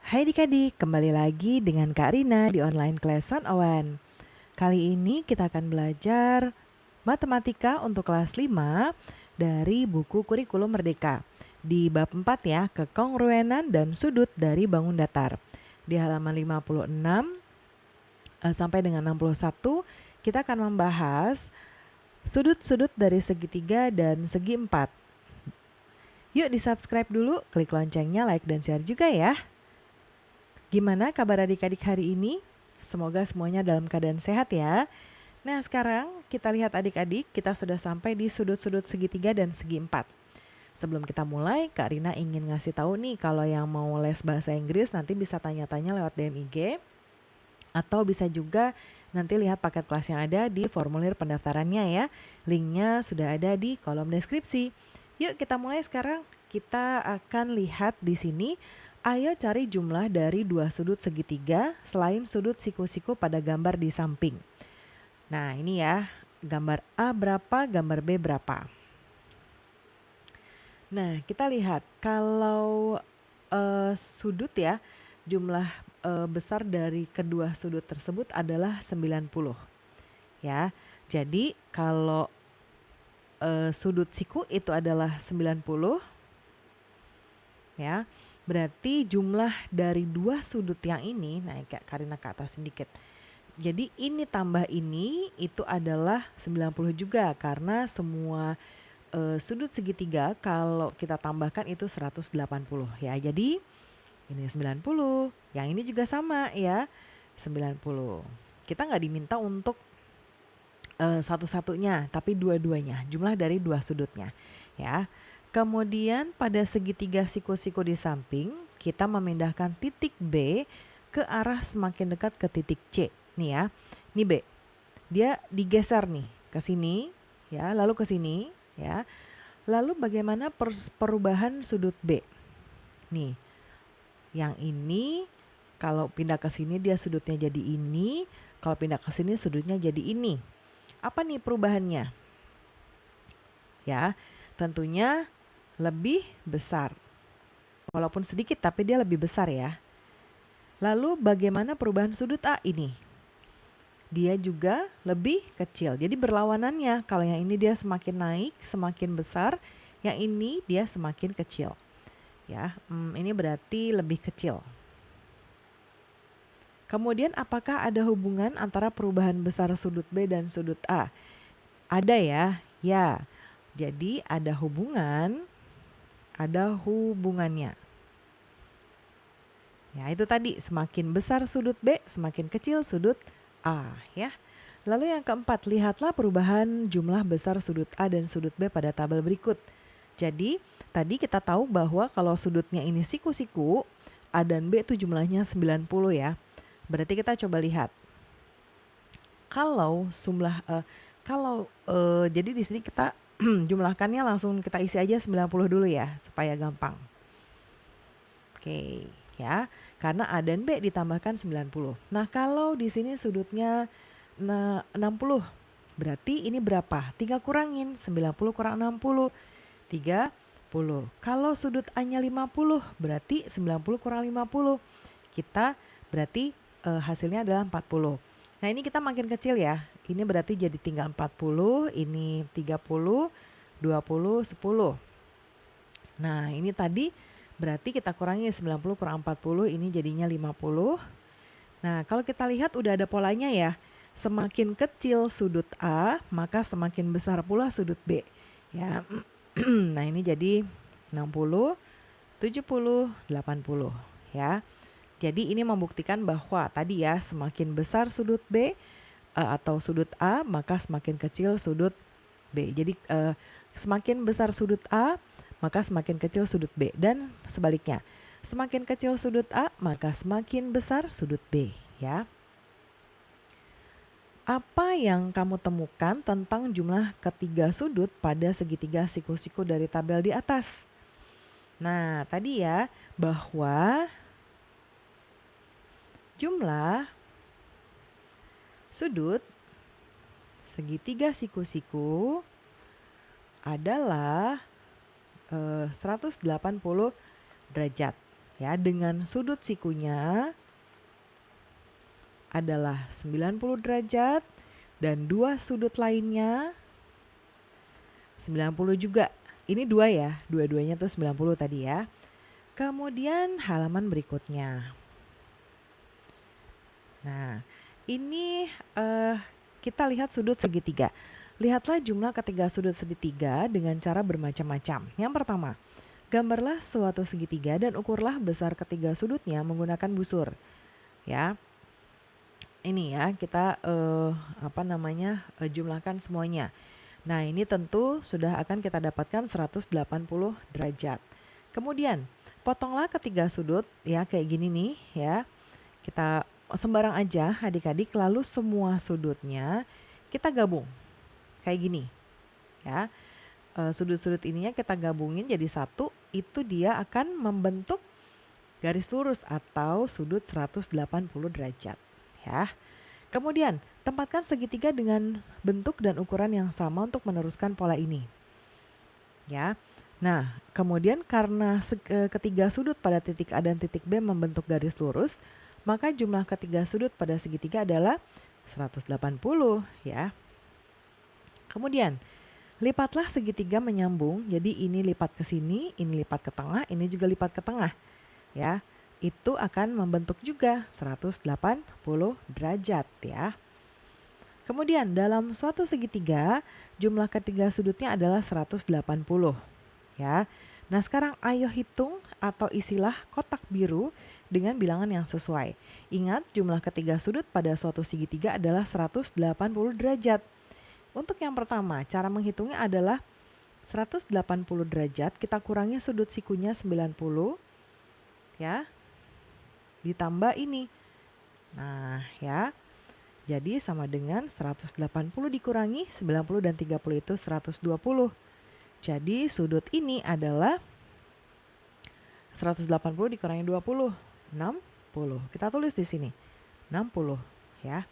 Hai adik-adik, kembali lagi dengan Kak Rina di online class 101. Kali ini kita akan belajar matematika untuk kelas 5 dari buku Kurikulum Merdeka. Di bab 4 ya, kekongruenan dan sudut dari bangun datar. Di halaman 56 sampai dengan 61, kita akan membahas sudut-sudut dari segitiga dan segi 4. Yuk di-subscribe dulu, klik loncengnya, like dan share juga ya. Gimana kabar adik-adik hari ini? Semoga semuanya dalam keadaan sehat ya. Nah sekarang kita lihat adik-adik, kita sudah sampai di sudut-sudut segitiga dan segi 4. Sebelum kita mulai, Kak Rina ingin ngasih tahu nih kalau yang mau les bahasa Inggris nanti bisa tanya-tanya lewat DM IG. Atau bisa juga nanti lihat paket kelas yang ada di formulir pendaftarannya ya. Linknya sudah ada di kolom deskripsi. Yuk kita mulai sekarang. Kita akan lihat di sini. Ayo cari jumlah dari dua sudut segitiga selain sudut siku-siku pada gambar di samping. Nah ini ya, gambar A berapa, gambar B berapa. Nah kita lihat kalau sudut ya, jumlah besar dari kedua sudut tersebut adalah 90. Ya, jadi kalau sudut siku itu adalah 90 ya. Berarti jumlah dari dua sudut yang ini, naik Karina ke atas sedikit. Jadi ini tambah ini itu adalah 90 juga karena semua sudut segitiga kalau kita tambahkan itu 180 ya. Jadi ini 90, yang ini juga sama ya 90. Kita nggak diminta untuk satu-satunya tapi dua-duanya, jumlah dari dua sudutnya ya. Kemudian pada segitiga siku-siku di samping, kita memindahkan titik B ke arah semakin dekat ke titik C. Nih ya, ini B. Dia digeser nih ke sini ya, lalu ke sini ya. Lalu bagaimana perubahan sudut B? Nih, yang ini kalau pindah ke sini dia sudutnya jadi ini, kalau pindah ke sini sudutnya jadi ini. Apa nih perubahannya? Ya, tentunya lebih besar. Walaupun sedikit tapi dia lebih besar ya. Lalu bagaimana perubahan sudut A ini? Dia juga lebih kecil. Jadi berlawanannya, kalau yang ini dia semakin naik, semakin besar, yang ini dia semakin kecil. Ya, ini berarti lebih kecil. Kemudian apakah ada hubungan antara perubahan besar sudut B dan sudut A? Ada ya, ya. Jadi ada hubungannya. Ya itu tadi, semakin besar sudut B, semakin kecil sudut A ya. Lalu yang keempat, lihatlah perubahan jumlah besar sudut A dan sudut B pada tabel berikut. Jadi tadi kita tahu bahwa kalau sudutnya ini siku-siku, A dan B itu jumlahnya 90 ya. Berarti kita coba lihat. Jadi di sini kita jumlahkannya langsung kita isi aja 90 dulu ya supaya gampang. Oke, ya. Karena A dan B ditambahkan 90. Nah, kalau di sini sudutnya 60. Berarti ini berapa? Tinggal kurangin 90 kurang 60. 30. Kalau sudut A-nya 50, berarti 90 kurang 50. Kita berarti hasilnya adalah 40. Nah, ini kita makin kecil ya. Ini berarti jadi tinggal 40, ini 30, 20, 10. Nah, ini tadi berarti kita kurangi 90 kurang 40, ini jadinya 50. Nah, kalau kita lihat udah ada polanya ya. Semakin kecil sudut A, maka semakin besar pula sudut B. Ya. Nah, ini jadi 60, 70, 80 ya. Jadi ini membuktikan bahwa tadi ya, semakin besar sudut B atau sudut A, maka semakin kecil sudut B. Jadi semakin besar sudut A, maka semakin kecil sudut B. Dan sebaliknya, semakin kecil sudut A, maka semakin besar sudut B ya. Apa yang kamu temukan tentang jumlah ketiga sudut pada segitiga siku-siku dari tabel di atas? Nah, tadi ya, bahwa jumlah sudut segitiga siku-siku adalah 180 derajat ya, dengan sudut sikunya adalah 90 derajat dan dua sudut lainnya 90 juga. Ini dua ya, dua-duanya tuh 90 tadi ya. Kemudian halaman berikutnya. Nah, ini kita lihat sudut segitiga. Lihatlah jumlah ketiga sudut segitiga dengan cara bermacam-macam. Yang pertama, gambarlah suatu segitiga dan ukurlah besar ketiga sudutnya menggunakan busur. Ya, ini ya kita jumlahkan semuanya. Nah, ini tentu sudah akan kita dapatkan 180 derajat. Kemudian, potonglah ketiga sudut ya kayak gini nih ya. Kita sembarang aja adik-adik, lalu semua sudutnya kita gabung. Kayak gini ya. Sudut-sudut ininya kita gabungin jadi satu, itu dia akan membentuk garis lurus atau sudut 180 derajat ya. Kemudian, tempatkan segitiga dengan bentuk dan ukuran yang sama untuk meneruskan pola ini. Ya. Nah, kemudian karena ketiga sudut pada titik A dan titik B membentuk garis lurus, maka jumlah ketiga sudut pada segitiga adalah 180 ya. Kemudian, lipatlah segitiga menyambung. Jadi ini lipat ke sini, ini lipat ke tengah, ini juga lipat ke tengah. Ya. Itu akan membentuk juga 180 derajat ya. Kemudian dalam suatu segitiga, jumlah ketiga sudutnya adalah 180 ya. Nah, sekarang ayo hitung atau isilah kotak biru dengan bilangan yang sesuai. Ingat, jumlah ketiga sudut pada suatu segitiga adalah 180 derajat. Untuk yang pertama, cara menghitungnya adalah 180 derajat kita kurangi sudut sikunya 90 ya. Ditambah ini. Nah, ya. Jadi sama dengan 180 dikurangi 90 dan 30 itu 120. Jadi sudut ini adalah 180 dikurangi 20, 60. Kita tulis di sini, 60 ya.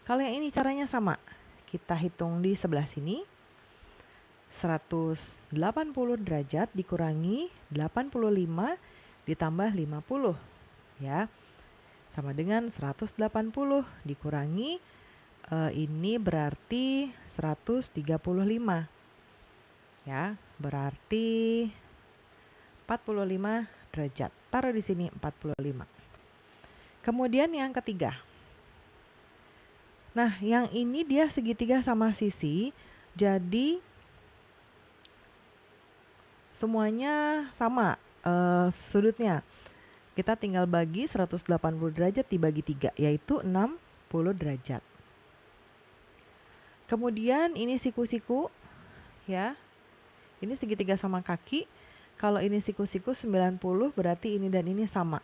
Kalau yang ini caranya sama. Kita hitung di sebelah sini. 180 derajat dikurangi 85 ditambah 50 ya. Sama dengan 180 dikurangi ini berarti 135 ya, berarti 45 derajat. Taruh di sini 45. Kemudian yang ketiga. Nah, yang ini dia segitiga sama sisi, jadi semuanya sama sudutnya. Kita tinggal bagi 180 derajat dibagi 3, yaitu 60 derajat. Kemudian ini siku-siku ya. Ini segitiga sama kaki. Kalau ini siku-siku 90 berarti ini dan ini sama.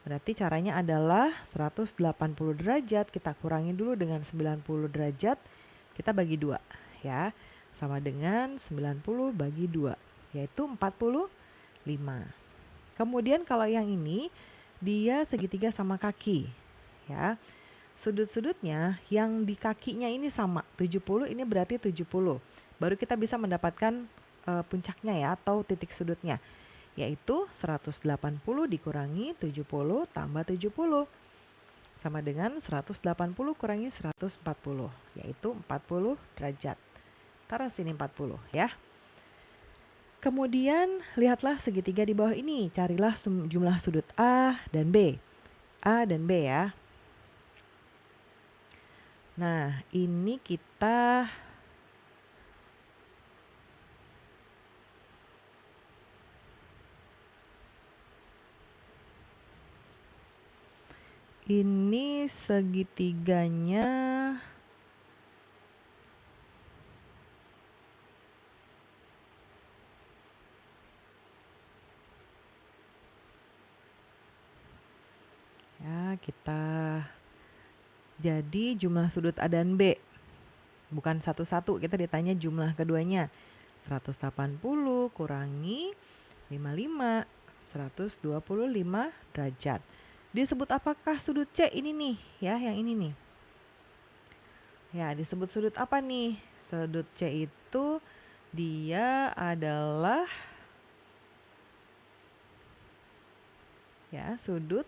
Berarti caranya adalah 180 derajat kita kurangi dulu dengan 90 derajat. Kita bagi 2 ya. Sama dengan 90 bagi 2, yaitu 45. Kemudian kalau yang ini dia segitiga sama kaki ya. Sudut-sudutnya yang di kakinya ini sama 70, ini berarti 70. Baru kita bisa mendapatkan puncaknya ya atau titik sudutnya, yaitu 180 dikurangi 70 tambah 70 sama dengan 180 kurangi 140, yaitu 40 derajat. Taruh sini 40 ya. Kemudian lihatlah segitiga di bawah ini, carilah jumlah sudut A dan B. A dan B ya. Nah, ini kita ini segitiganya ya, kita jadi jumlah sudut A dan B bukan satu-satu, kita ditanya jumlah keduanya. 180 kurangi 55, 125 derajat. Disebut apakah sudut C ini nih ya, yang ini nih. Ya, disebut sudut apa nih? Sudut C itu dia adalah Ya, sudut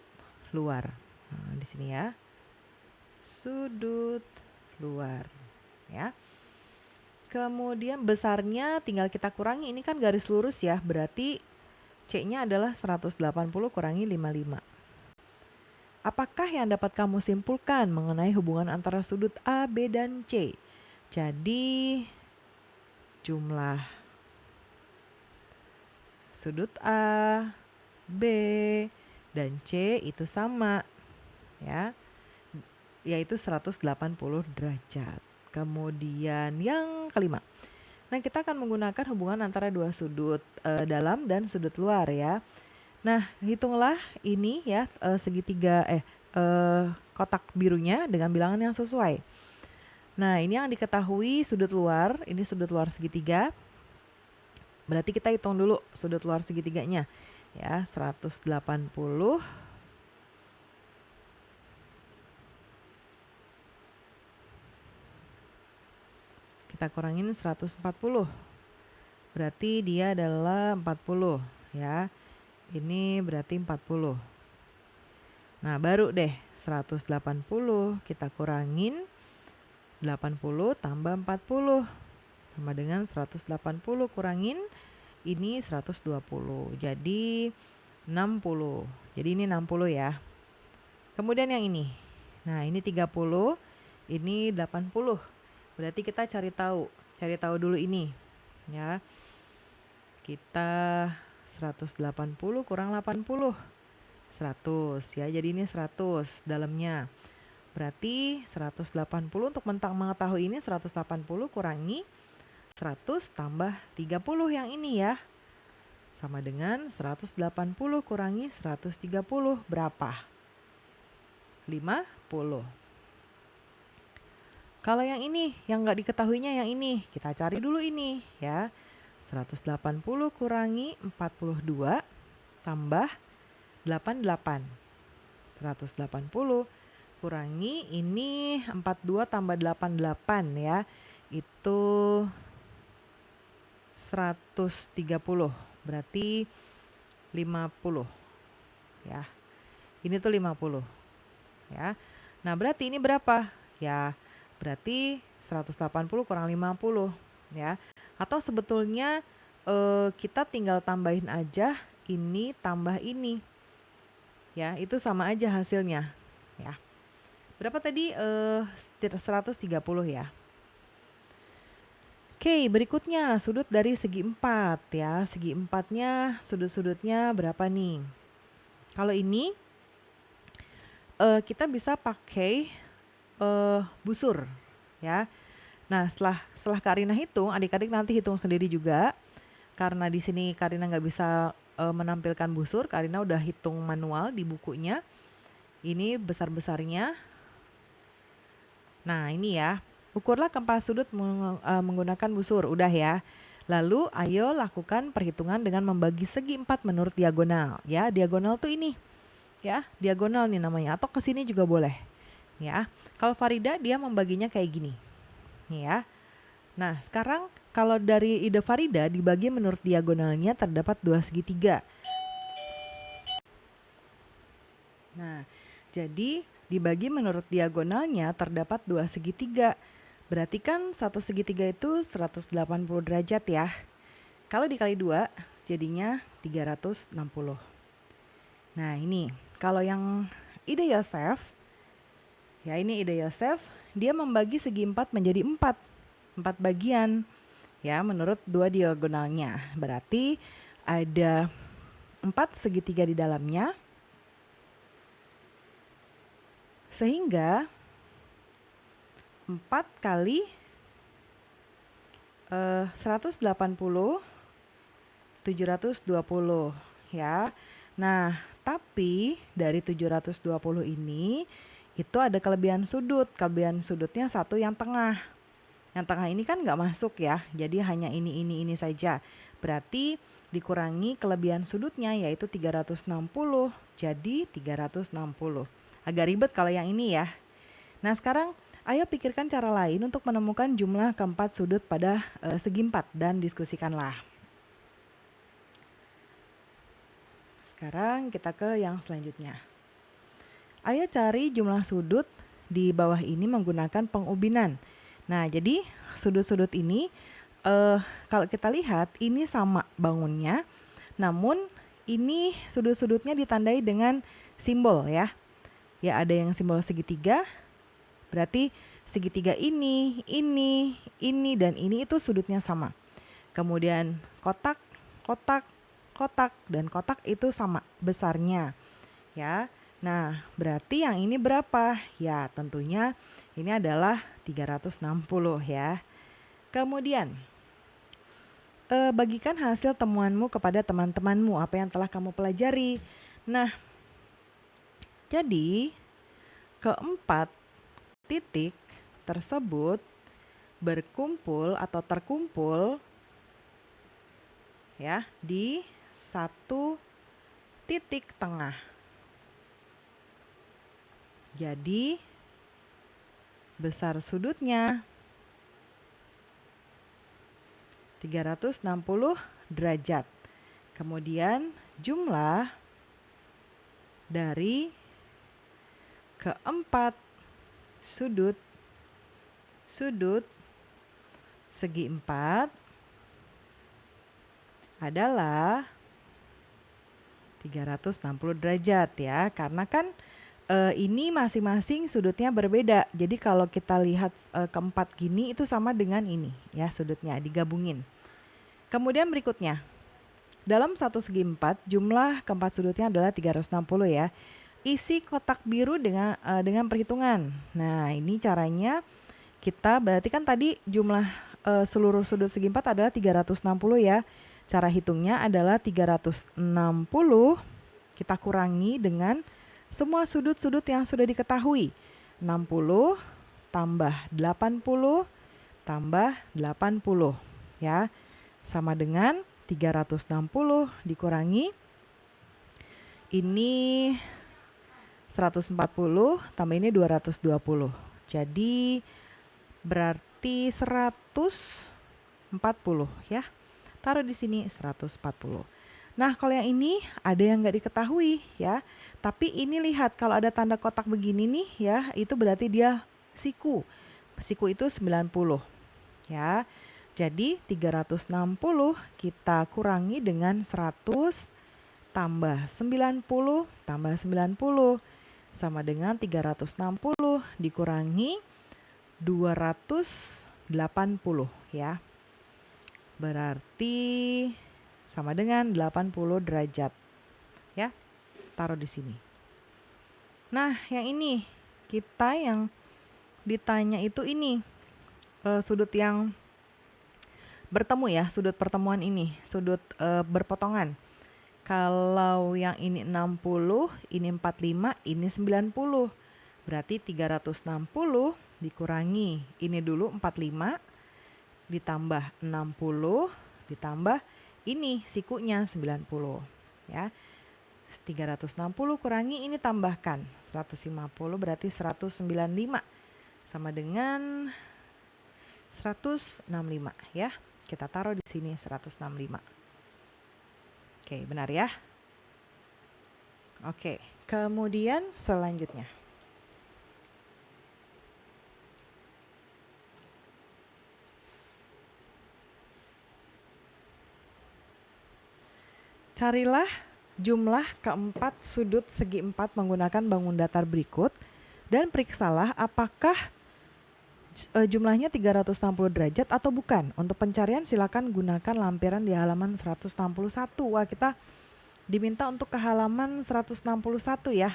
luar. Nah, di sini ya. Sudut luar, ya. Kemudian besarnya tinggal kita kurangi, ini kan garis lurus ya, berarti C-nya adalah 180 kurangi 55. Apakah yang dapat kamu simpulkan mengenai hubungan antara sudut A, B, dan C? Jadi jumlah sudut A, B, dan C itu sama, ya, yaitu 180 derajat. Kemudian yang kelima. Nah, kita akan menggunakan hubungan antara dua sudut dalam dan sudut luar ya. Nah, hitunglah ini ya segitiga kotak birunya dengan bilangan yang sesuai. Nah, ini yang diketahui sudut luar, ini sudut luar segitiga. Berarti kita hitung dulu sudut luar segitiganya. Ya, 180 kita kurangin 140. Berarti dia adalah 40 ya. Ini berarti 40. Nah, baru deh 180 kita kurangin 80 tambah 40 sama dengan 180 kurangin ini 120. Jadi 60. Jadi ini 60 ya. Kemudian yang ini. Nah, ini 30, ini 80. Berarti kita cari tahu dulu ini. Ya. Kita 180 kurang 80. 100 ya. Jadi ini 100 dalamnya. Berarti 180 untuk mengetahui ini 180 kurangi 100 tambah 30 yang ini ya. Sama dengan 180 kurangi 130 berapa? 50. Kalau yang ini, yang nggak diketahuinya yang ini, kita cari dulu ini ya. 180 kurangi 42 tambah 88. 180 kurangi ini 42 tambah 88 ya. Itu 130. Berarti 50 ya. Ini tuh 50 ya. Nah, berarti ini berapa? Ya, berarti 180 kurang 50 ya. Atau sebetulnya kita tinggal tambahin aja ini tambah ini. Ya, itu sama aja hasilnya ya. Berapa tadi? 130 ya. Oke, berikutnya sudut dari segi 4 ya. Segi 4-nya sudut-sudutnya berapa nih? Kalau ini kita bisa pakai busur ya. Nah, setelah Karina hitung, adik-adik nanti hitung sendiri juga. Karena di sini Karina nggak bisa menampilkan busur, Karina udah hitung manual di bukunya. Ini besar-besarnya. Nah, ini ya. Ukurlah keempat sudut menggunakan busur, udah ya. Lalu ayo lakukan perhitungan dengan membagi segi 4 menurut diagonal. Ya, diagonal tuh ini. Ya, diagonal nih namanya, atau ke sini juga boleh. Ya. Kalau Farida dia membaginya kayak gini. Ya. Nah, sekarang kalau dari ide Farida dibagi menurut diagonalnya terdapat 2 segitiga. Nah, jadi dibagi menurut diagonalnya terdapat 2 segitiga. Berarti kan satu segitiga itu 180 derajat ya. Kalau dikali 2 jadinya 360. Nah, ini kalau yang ide Yosef, ya ini ide Yosef, dia membagi segi 4 menjadi 4 bagian ya menurut 2 diagonalnya. Berarti ada 4 segitiga di dalamnya. Sehingga 4 kali 180 720 ya. Nah, tapi dari 720 ini itu ada kelebihan sudut. Kelebihan sudutnya satu yang tengah. Yang tengah ini kan nggak masuk ya. Jadi hanya ini saja. Berarti dikurangi kelebihan sudutnya yaitu 360. Jadi 360. Agak ribet kalau yang ini ya. Nah, sekarang ayo pikirkan cara lain untuk menemukan jumlah keempat sudut pada segi 4 dan diskusikanlah. sekarang kita ke yang selanjutnya. Ayo cari jumlah sudut di bawah ini menggunakan pengubinan. Nah, jadi sudut-sudut ini kalau kita lihat ini sama bangunnya, namun ini sudut-sudutnya ditandai dengan simbol ya. Ya, ada yang simbol segitiga, berarti segitiga ini, dan ini itu sudutnya sama. Kemudian kotak, kotak, kotak, dan kotak itu sama besarnya ya. Nah, berarti yang ini berapa? Ya, tentunya ini adalah 360 ya. Kemudian bagikan hasil temuanmu kepada teman-temanmu, apa yang telah kamu pelajari. Nah, jadi keempat titik tersebut berkumpul atau terkumpul ya di satu titik tengah. Jadi besar sudutnya 360 derajat. Kemudian jumlah dari keempat sudut segi 4 adalah 360 derajat ya. Karena kan ini masing-masing sudutnya berbeda. Jadi kalau kita lihat keempat gini itu sama dengan ini ya, sudutnya digabungin. Kemudian berikutnya, dalam satu segi 4 jumlah keempat sudutnya adalah 360 ya. Isi kotak biru dengan perhitungan. Nah, ini caranya kita berarti kan tadi jumlah seluruh sudut segi 4 adalah 360 ya. Cara hitungnya adalah 360 kita kurangi dengan semua sudut-sudut yang sudah diketahui. 60 tambah 80 tambah 80 ya. Sama dengan 360 dikurangi ini 140 tambah ini 220. Jadi berarti 140 ya. Taruh di sini 140. Nah, kalau yang ini ada yang nggak diketahui ya. Tapi ini lihat kalau ada tanda kotak begini nih ya, itu berarti dia siku. Siku itu 90 ya. Jadi 360 kita kurangi dengan 100 tambah 90 tambah 90 sama dengan 360 dikurangi 280 ya. Berarti sama dengan 80 derajat. Ya. Taruh di sini. Nah, yang ini kita yang ditanya itu ini sudut yang bertemu ya, sudut pertemuan ini, sudut berpotongan. Kalau yang ini 60, ini 45, ini 90. Berarti 360 dikurangi ini dulu 45 ditambah 60 ditambah ini sikunya 90 ya. 360 kurangi ini tambahkan 150 berarti 195 sama dengan 165 ya. Kita taruh di sini 165. Oke, benar ya? Oke, kemudian selanjutnya. Carilah jumlah keempat sudut segi 4 menggunakan bangun datar berikut dan periksalah apakah jumlahnya 360 derajat atau bukan. Untuk pencarian silakan gunakan lampiran di halaman 161. Wah, kita diminta untuk ke halaman 161 ya.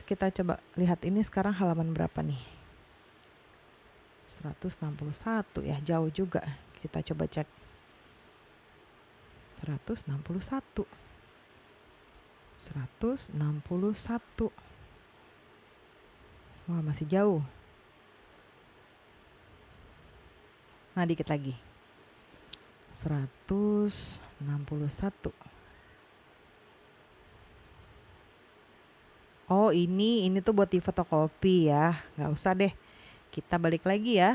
Kita coba lihat ini sekarang halaman berapa nih. 161 ya, jauh juga. Kita coba cek. 161. 161. Wah, masih jauh. Nah, dikit lagi. 161. Oh, ini tuh buat di fotokopi ya. Nggak usah deh. Kita balik lagi ya.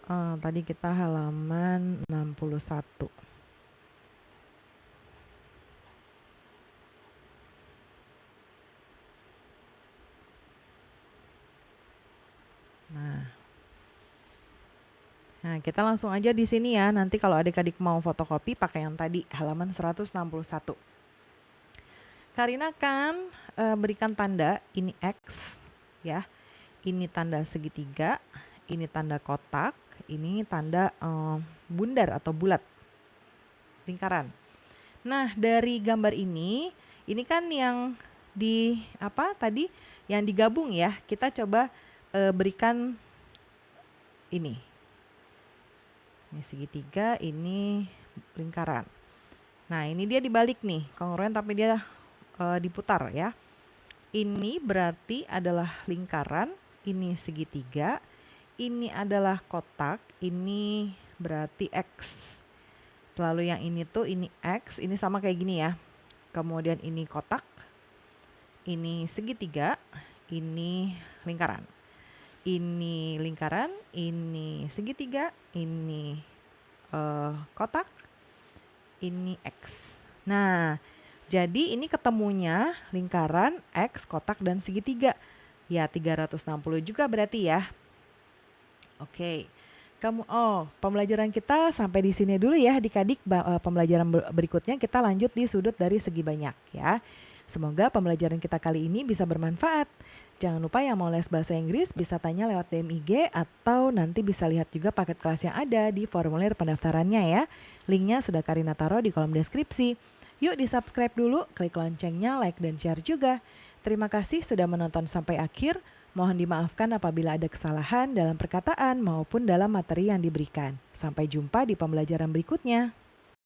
Tadi kita halaman 61. Nah, kita langsung aja di sini ya. Nanti kalau adik-adik mau fotokopi pakai yang tadi, halaman 161. Karina akan berikan tanda, ini X ya. Ini tanda segitiga, ini tanda kotak, ini tanda bundar atau bulat, lingkaran. Nah, dari gambar ini kan yang di tadi yang digabung ya. Kita coba berikan ini. Ini segitiga, ini lingkaran. Nah, ini dia dibalik nih, kongruen tapi dia diputar ya. Ini berarti adalah lingkaran, ini segitiga, ini adalah kotak, ini berarti X. Lalu yang ini tuh ini X, ini sama kayak gini ya. Kemudian ini kotak, ini segitiga, ini lingkaran. Ini lingkaran, ini segitiga, ini kotak, ini X. Nah, jadi ini ketemunya lingkaran, X, kotak, dan segitiga. Ya 360 juga berarti ya. Oke. Pembelajaran kita sampai di sini dulu ya adik-adik. Pembelajaran berikutnya kita lanjut di sudut dari segi banyak ya. Semoga pembelajaran kita kali ini bisa bermanfaat. Jangan lupa yang mau les bahasa Inggris bisa tanya lewat DM IG atau nanti bisa lihat juga paket kelas yang ada di formulir pendaftarannya ya. Linknya sudah Karina taruh di kolom deskripsi. Yuk di subscribe dulu, klik loncengnya, like dan share juga. Terima kasih sudah menonton sampai akhir. Mohon dimaafkan apabila ada kesalahan dalam perkataan maupun dalam materi yang diberikan. Sampai jumpa di pembelajaran berikutnya.